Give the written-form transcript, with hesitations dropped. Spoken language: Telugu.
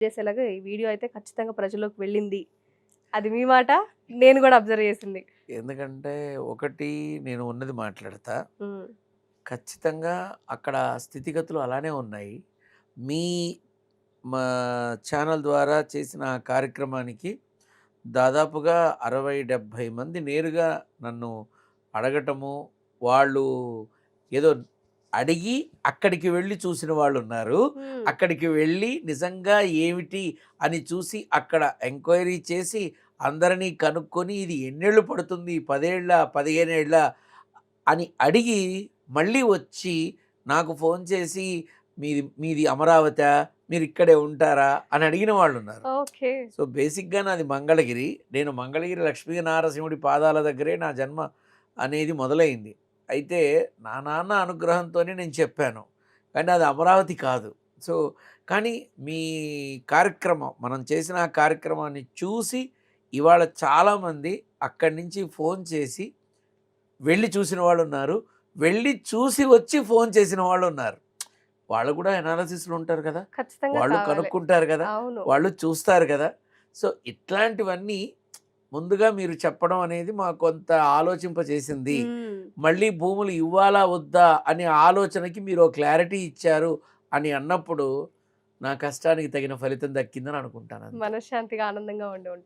చేసేలాగా ఈ వీడియో అయితే ఖచ్చితంగా ప్రజల్లోకి వెళ్ళింది. అది మీ మాట. నేను గూడా అబ్జర్వ్ చేసింది. ఎందుకంటే ఒకటి నేను ఉన్నది మాట్లాడతా. హ్మ్. ఖచ్చితంగా అక్కడ స్థితిగతులు అలానే ఉన్నాయి. మీ మా ఛానల్ ద్వారా చేసిన ఆ కార్యక్రమానికి దాదాపుగా 60, 70 మంది నేరుగా నన్ను అడగటము, వాళ్ళు ఏదో అడిగి అక్కడికి వెళ్లి చూసిన వాళ్ళున్నారు. హ్మ్. అక్కడికి వెళ్ళి నిజంగా ఏమిటి అని చూసి అక్కడ ఎంక్వైరీ చేసి అందరినీ కనుక్కొని ఇది ఎన్నేళ్ళు పడుతుంది? 10 ఏళ్ళా? 15 ఏళ్ళా? అని అడిగి మళ్ళీ వచ్చి నాకు ఫోన్ చేసి మీది మీది అమరావతా? మీరిక్కడే ఉంటారా? అని అడిగిన వాళ్ళున్నారు. ఓకే. సో, బేసిక్‌గా నాది మంగళగిరి. నేను మంగళగిరి లక్ష్మీ నారసింహుడి పాదాల దగ్గరే నా జన్మ అనేది మొదలైంది. అయితే నా నాన్న అనుగ్రహంతోనే నేను చెప్పాను. కానీ అది అమరావతి కాదు. సో, కానీ మీ కార్యక్రమం మనం చేసిన ఆ కార్యక్రమాన్ని చూసి ఇవాళ చాలామంది అక్కడి నుంచి ఫోన్ చేసి వెళ్లి చూసిన వాళ్ళున్నారు. వెళ్లి చూసి వచ్చి ఫోన్ చేసిన వాళ్ళున్నారు. వాళ్ళు కూడా అనాలిసిస్‌లో ఉంటారు కదా! ఖచ్చితంగా వాళ్ళు కావాలి. కనుక్కుంటారు కదా! అవును. వాళ్ళు చూస్తారు కదా! సో, ఇట్లాంటివన్నీ ముందుగా మీరు చెప్పడం అనేది మాకు కొంత ఆలోచింపజేసింది. హ్మ్. మళ్ళీ భూములు ఇవ్వాలా? వద్దా? అనే ఆలోచనకి మీరు ఓ క్లారిటీ ఇచ్చారు అని అన్నప్పుడు, నా కష్టానికి తగిన ఫలితం దక్కిందని అనుకుంటానంతే. మనశ్శాంతిగా, ఆనందంగా ఉండి ఉంటుంది.